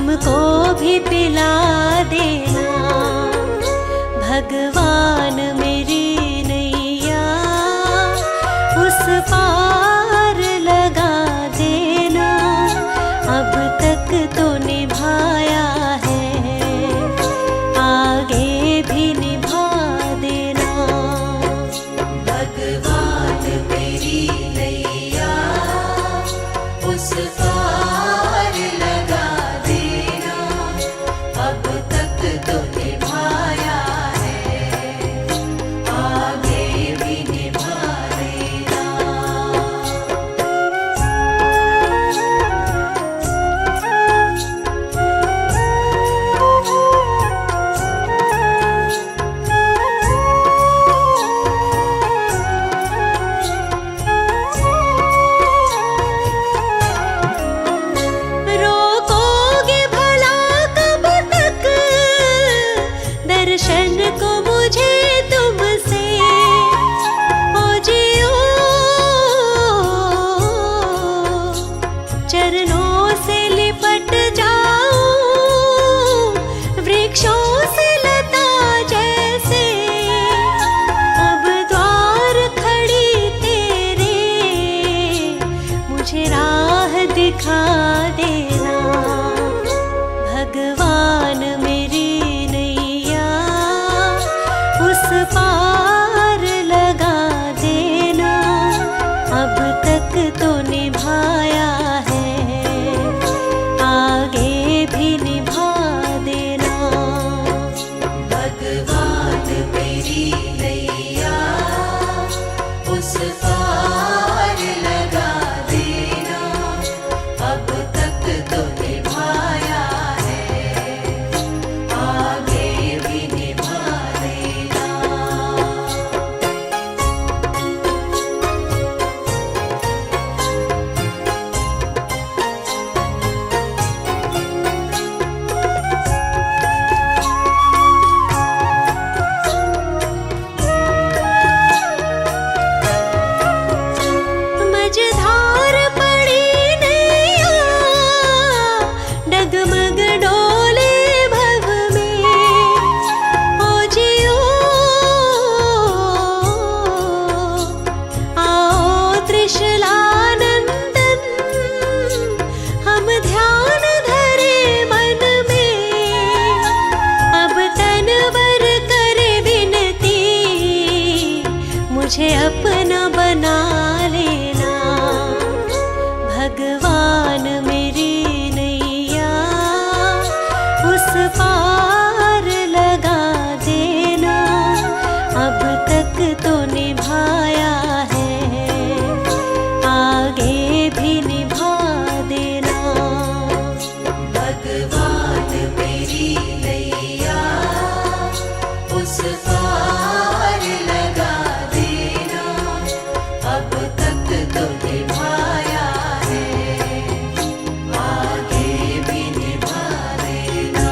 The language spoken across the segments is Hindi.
हमको भी पिला देना। भगवान मेरी नैया उस पार लगा देना। अब तक तो निभाया है, आगे भी निभा देना। भगवान मेरी नैया उस पार लगा देना। अब तक तो निभाया है, आगे भी निभा देना। रोकोगे भला कब तक दर्शन को मुझे तुमसे? ओ जियो चरणों से लिपट जाऊं, वृक्षों से लता जैसे। अब द्वार खड़ी तेरे, मुझे राह दिखा देना। भगवान मेरी नैया उस पार लगा देना। अब तक तो निभाया है, आगे भी निभा देना। भगवान मेरी नैया उस पार लगा देना। अब तक तो निभाया है, आगे भी निभा देना। मझधार पड़ी नैया डगमग डोले भव में। ओ जियो आओ त्रिशलानंदन, हम ध्यान धरे मन में। अब तनवर करे विनती, मुझे अपना बना लेना। भगवान मेरी नैया उस पार लगा देना। अब तक तो निभाया है, आगे भी निभा देना। भगवान मेरी नैया उस पार लगा देना। अब तक तो निभाया है, आगे भी निभा देना।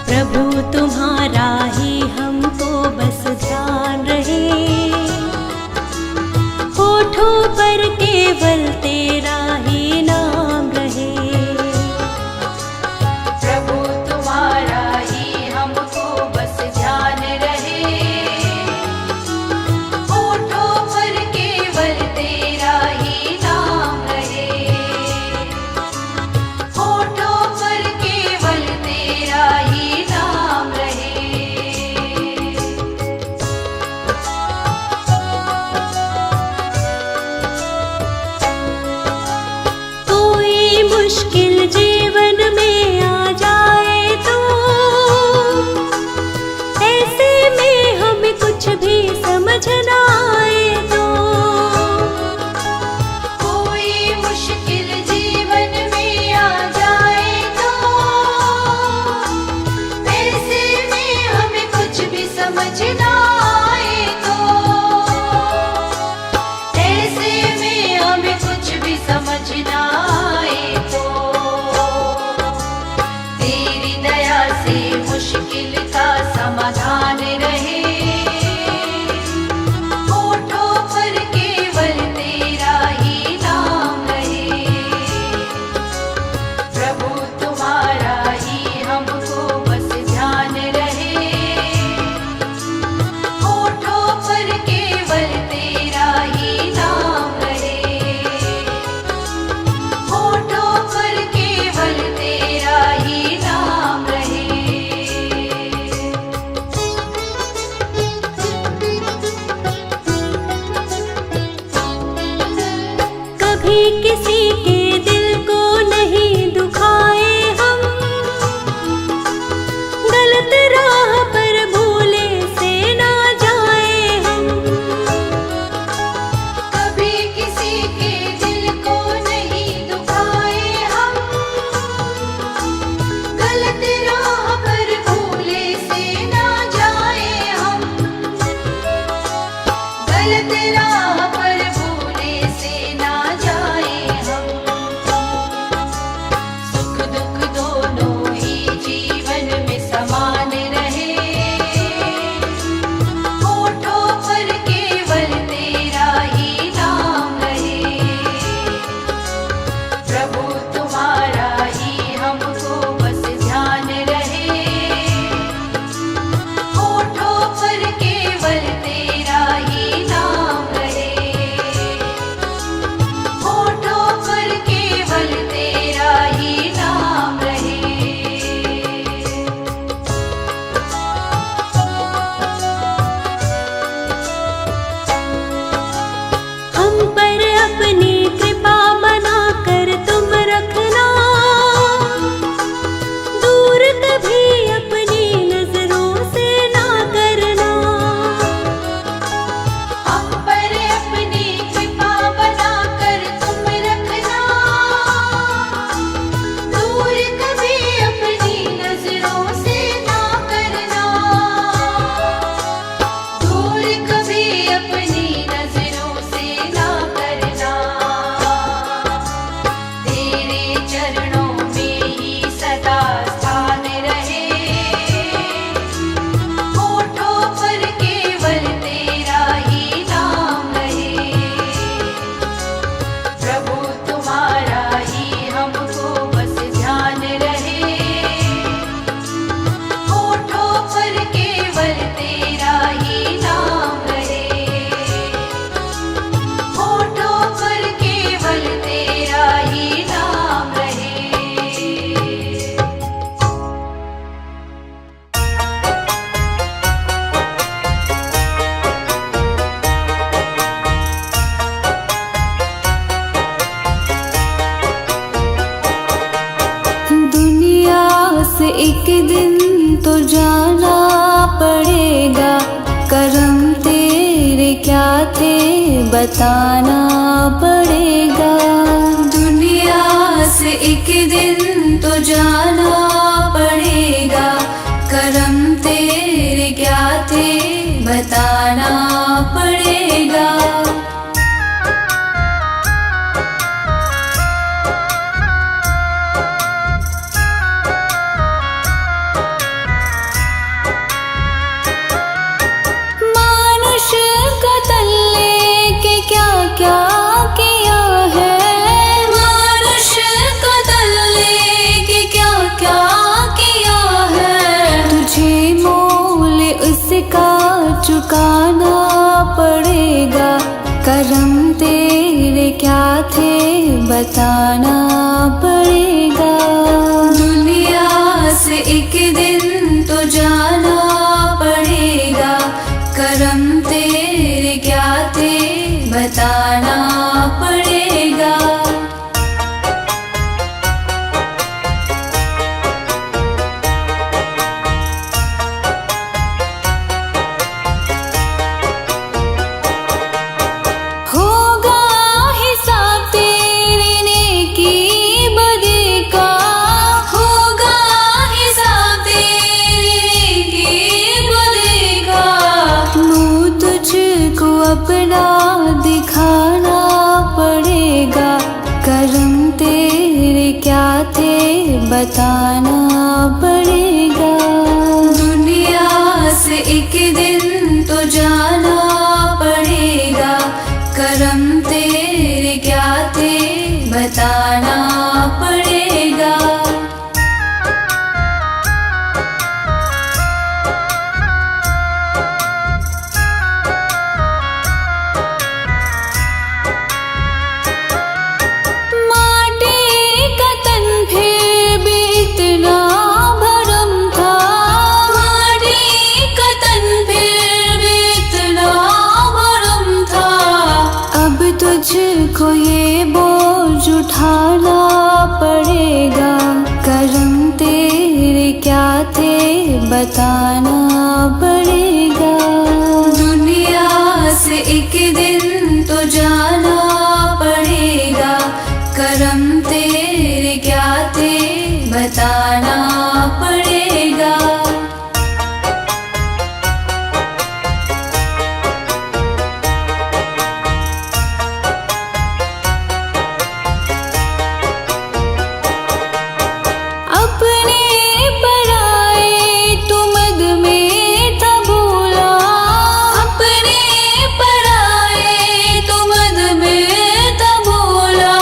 प्रभु तुम्हारा ही हमको बस ध्यान रहे। होठों पर केवल तेरा ही नाम रहे। प्रभु तुम्हारा ही हमको बस ध्यान रहे। होठों पर केवल तेरा ही नाम रहे। होठों पर केवल तेरा ही नाम रहे। कोई मुश्किल जीवन में आ जाए तो ऐसे में हमें कुछ भी समझ ना आए तो। कोई मुश्किल जीवन में आ जाए तो ऐसे में हमें कुछ भी समझ ना आए तो। ऐसे में हमें कुछ भी समझ ना आए तो। एक दिन तो जाना पड़ेगा, करम तेरे क्या थे बताना पड़ेगा। दुनिया से एक दिन तो जाना पड़ेगा, करम तेरे क्या थे बताना पड़ेगा। मानुष का तल्ले के क्या क्या किया है, मानुष का तल्ले के क्या क्या किया है। तुझे मोल उसका चुकाना पड़ेगा, करम तेरे क्या थे बताना पड़ेगा। दुनिया से एक दिन तो जाना पड़ेगा, करम तेरे क्या थे बताना पड़ेगा। होगा हिसाब तेरे नेकी बदी का, होगा हिसाब तेरे नेकी बदी का। मुँह तुझको अपना दिखाना पड़ेगा, करम तेरे क्या थे बताना पड़ेगा। दुनिया से एक दिन तो जाना पड़ेगा, करम तेरे क्या थे बताना पड़ेगा। माटी का तन फिर भी इतना भरम था, माटी का तन फिर भी इतना भरम था। अब तुझको ये बोझ उठाना पड़ेगा, करम तेरे क्या थे बताना पड़ेगा। दुनिया से एक दिन तो जाना पड़ेगा, करम तेरे क्या थे बताना पड़ेगा। अपने पराए तू मद में था भूला, अपने पराए तू मद में था भूला।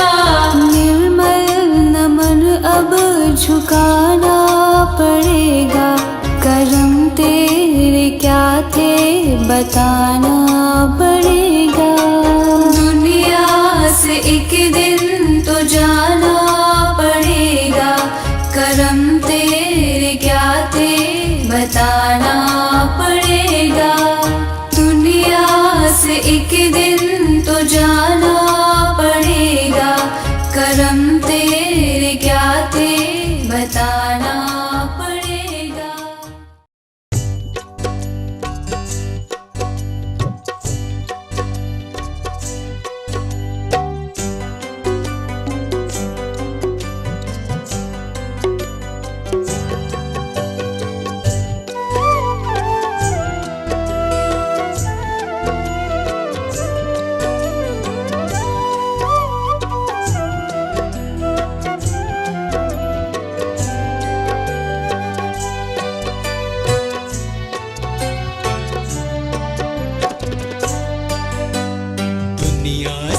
निर्मल नमन अब झुकाना पड़ेगा, करम तेरे क्या थे बताना पड़ेगा। दुनिया से एक दिन तो जाना पड़ेगा, करम तेरे क्या थे बताना पड़ेगा। दुनिया से एक दिन तो जाना पड़ेगा, करम तेरे क्या थे बताना पड़ेगा।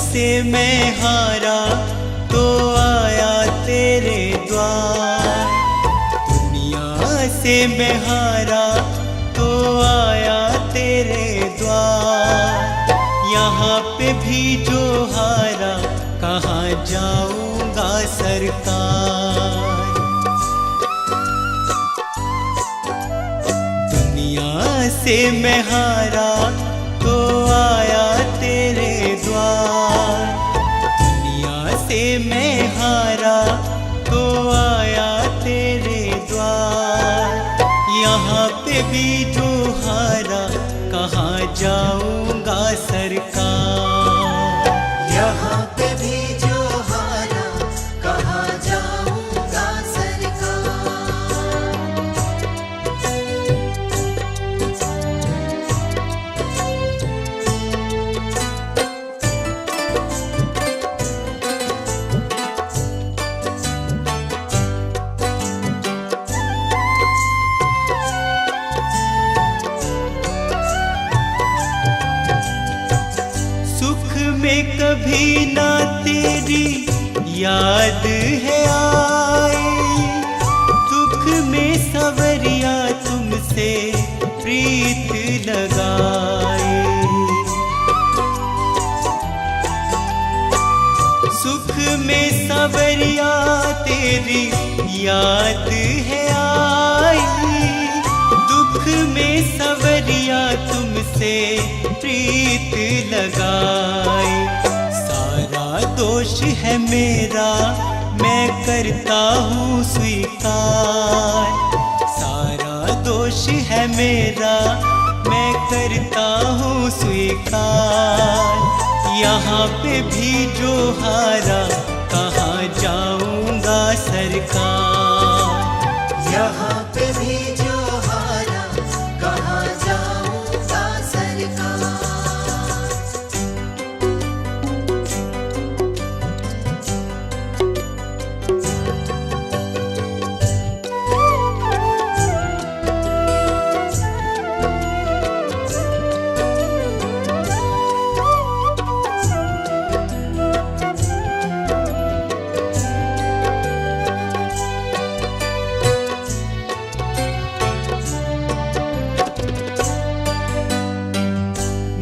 से मैं हारा तो आया तेरे द्वार, दुनिया से मैं हारा तो आया तेरे द्वार। यहाँ पे भी जो हारा कहाँ जाऊँगा सरकार। दुनिया से मैं हारा तो आया तेरे द्वार, दुनिया से मैं हारा तो आया तेरे द्वार। भी जो हारा कहाँ जाऊंगा सरकार। यहाँ पे भी जो हारा कहाँ जाऊंगा सरकार। सुख में कभी ना तेरी याद है आई, दुख में सवरिया तुमसे प्रीत लगाए। सुख में सवरिया तेरी याद है आई, दुख में सवरिया तुमसे प्रीत लगाए। सारा दोष है मेरा मैं करता हूँ स्वीकार, सारा दोष है मेरा मैं करता हूँ स्वीकार। यहाँ पे भी जो हारा कहाँ जाऊंगा सरकार। यहाँ पे भी जो हारा कहाँ जाऊंगा सरकार।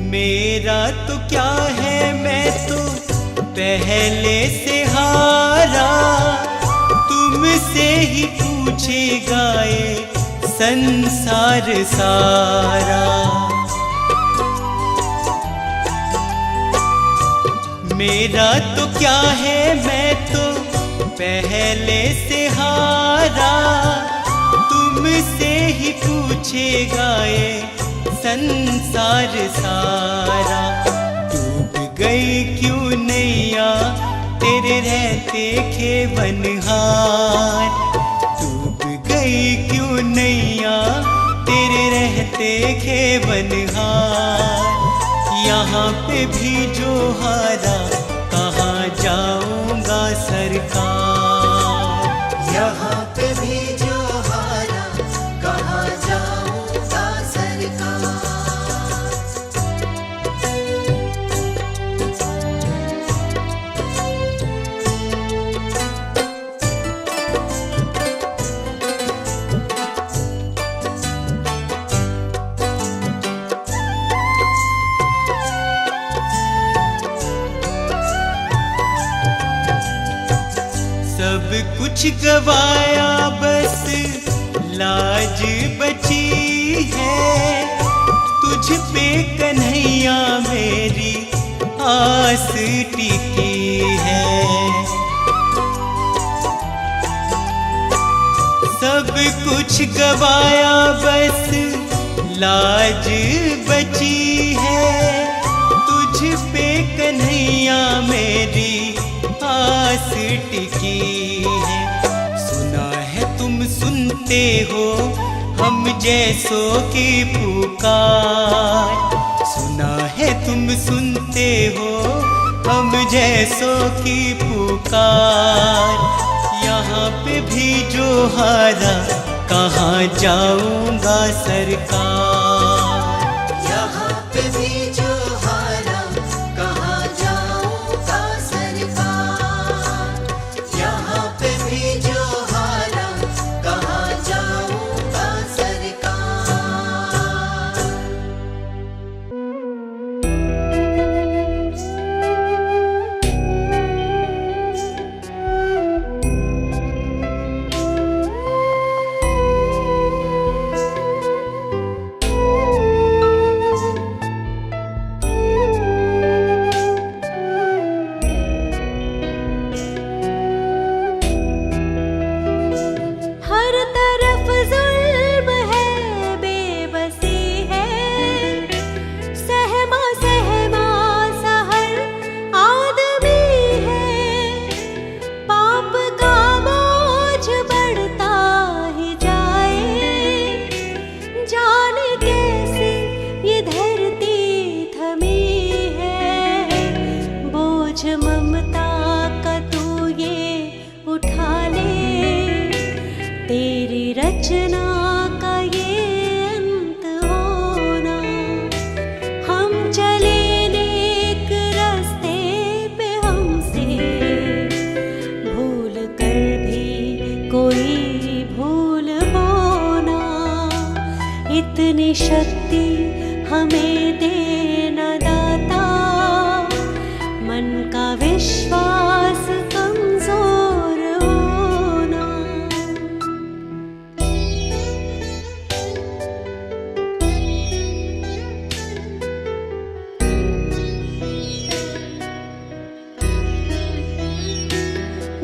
मेरा तो क्या है मैं तो पहले से हारा, तुमसे ही पूछेगा ये संसार सारा। मेरा तो क्या है मैं तो पहले से हारा, तुमसे ही पूछेगा ये संसार सारा। डूब गई क्यों नैया तेरे रहते खेवनहार, डूब गई क्यों नैया तेरे रहते खेवनहार। यहाँ पे भी जो हारा कहाँ जाऊंगा सरकार। यहाँ पे भी जो हारा कहाँ जाऊंगा सरकार। सब कुछ गवाया बस लाज बची है, तुझ पे कन्हैया मेरी आस टिकी है। सब कुछ गवाया बस लाज बची है, तुझ पे कन्हैया मेरी आस टिकी है। सुना है तुम सुनते हो हम जैसों की पुकार, सुना है तुम सुनते हो हम जैसों की पुकार। यहाँ पे भी जो हारा कहाँ जाऊंगा सरकार। यहाँ पे भी जो हारा कहाँ जाऊंगा सरकार। यहाँ पे भी जो हारा कहाँ जाऊंगा सरकार। इतनी शक्ति हमें देना दाता, मन का विश्वास कमजोर होना।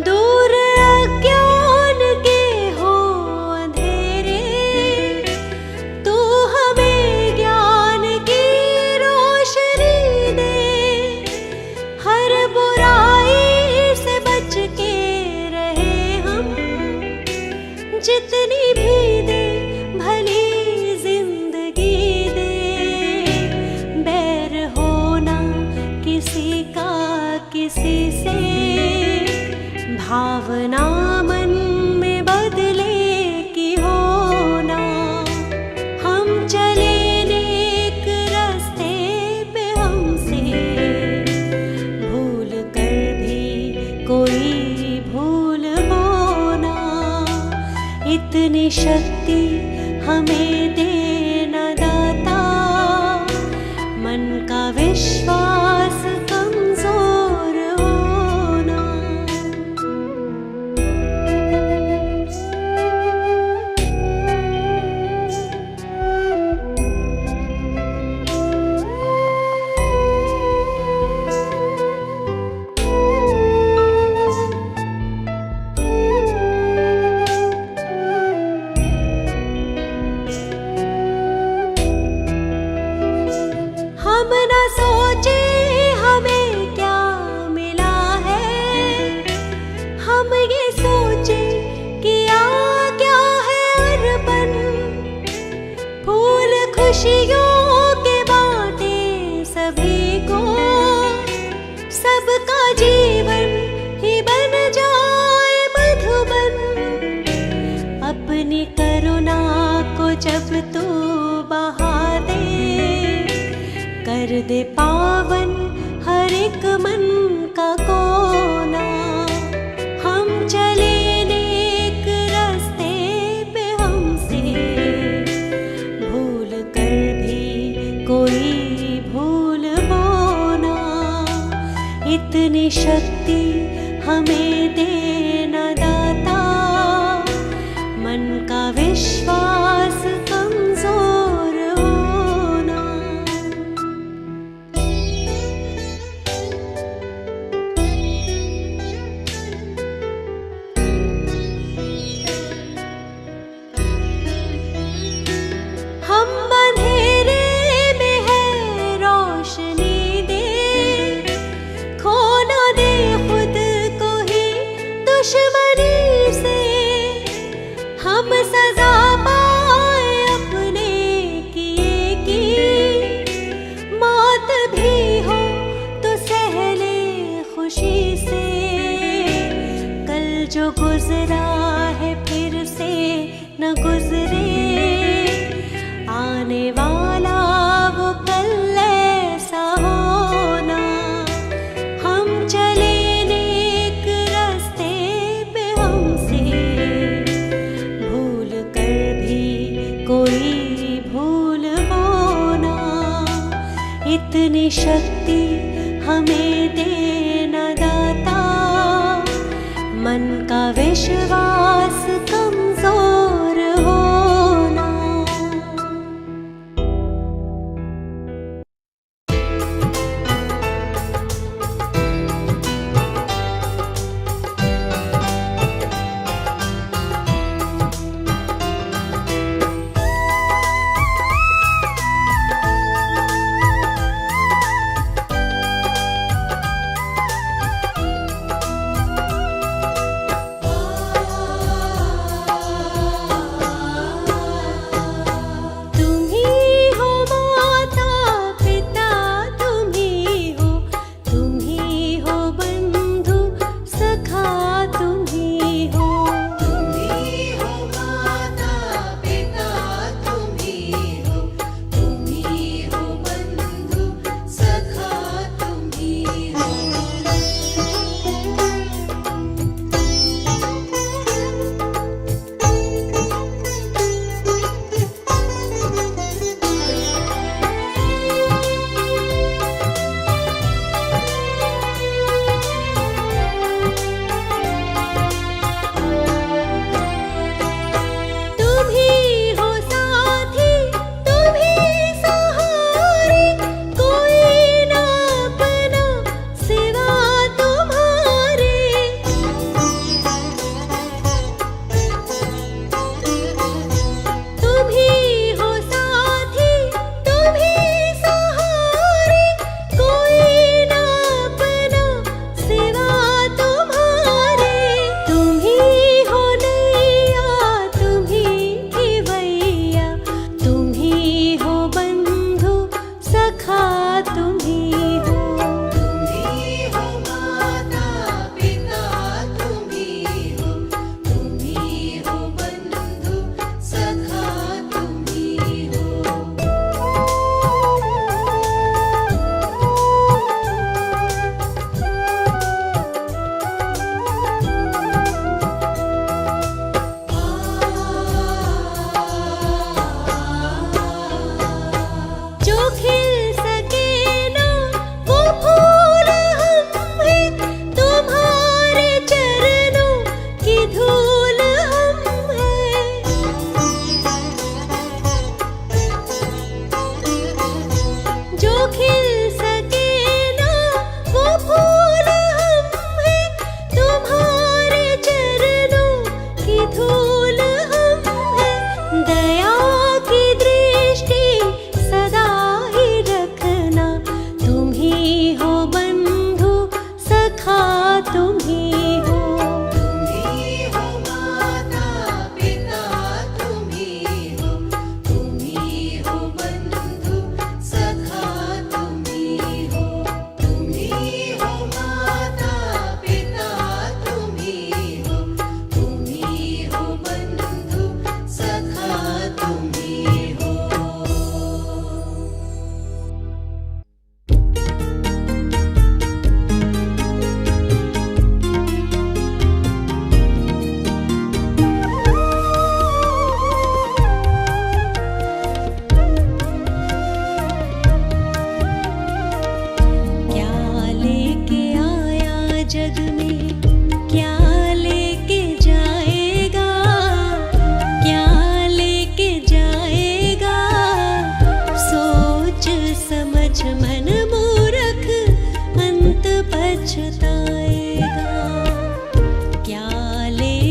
दूर अज्ञान के हो अंधेरे, तू हमें ज्ञान की रोशनी दे। हर बुराई से बच के रहे हम, जितनी भी दे भली जिंदगी दे। बैर होना किसी का किसी से, भावना मन में बदले की होना। हम चले नेक रास्ते पे, हमसे भूल कर भी कोई भूल होना। इतनी शक्ति हमें देना दाता, मन का विश्वास कमजोर होना। हम न सोचे हमें क्या मिला है, हम ये सोचे किया क्या है अर्पण। फूल खुशियों के बांटे सभी को, सबका जीवन ही बन जाए मधुबन। अपनी करुणा को जब तू बहा दे, कर दे पावन हर एक मन का कोना। हम चले नेक रास्ते पे, हमसे भूल कर भी कोई भूल होना। इतनी शक्ति हमें देना दाता, मन का विश्वास कमजोर होना। हम अंधेरे में है रोशनी दे, खो ना दे खुद को ही दुश्मनी से। हम सजा पाए अपने किए की, मौत भी हो तो सह ले खुशी से। कल जो गुजरा है फिर से न गुजरे, आने वाला वो कल ऐसा होना। हम चले नेक रास्ते पे, हमसे भूल कर भी कोई भूल होना। इतनी शक्ति हमें देना दाता, मन का विश्वास कमजोर होना।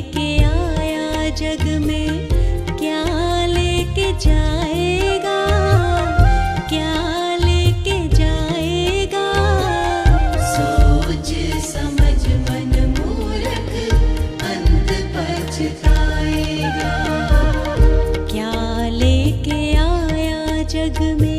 लेके आया जग में, क्या लेके जाएगा, क्या लेके जाएगा। सोच समझ मन मूर्ख, अंत पछताएगा। क्या लेके आया जग में।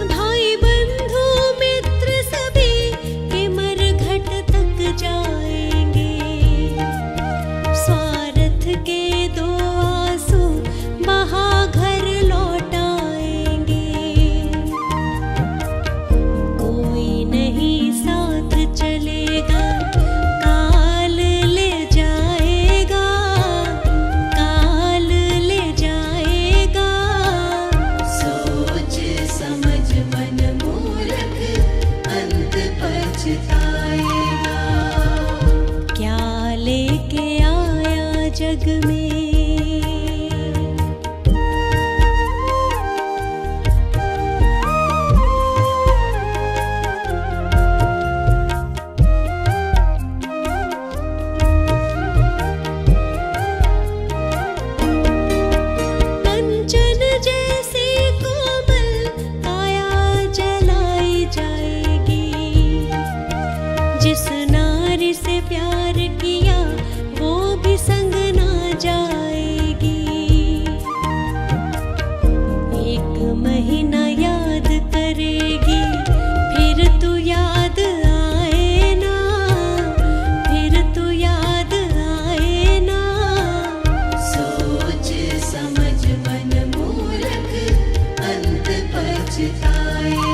भाई बंधु मित्र सभी के मरघट तक जाएंगे, स्वार्थ के दो आंसू बहा घर लौट आएंगे। कोई नहीं साथ चलेगा, काल ले जाएगा, काल ले जाएगा। सोच समझ मन मूर्ख, अंत पछताएगा। क्या लेके आया जग में। कंचन जैसी कोमल काया जलाई जाएगी, जिस नारी से प्यार किया वो भी संग ना जाएगी। एक महीना याद करेगी, फिर तू याद आए ना, फिर तू याद आए ना। सोच समझ मन मूर्ख, अंत पछताएगा।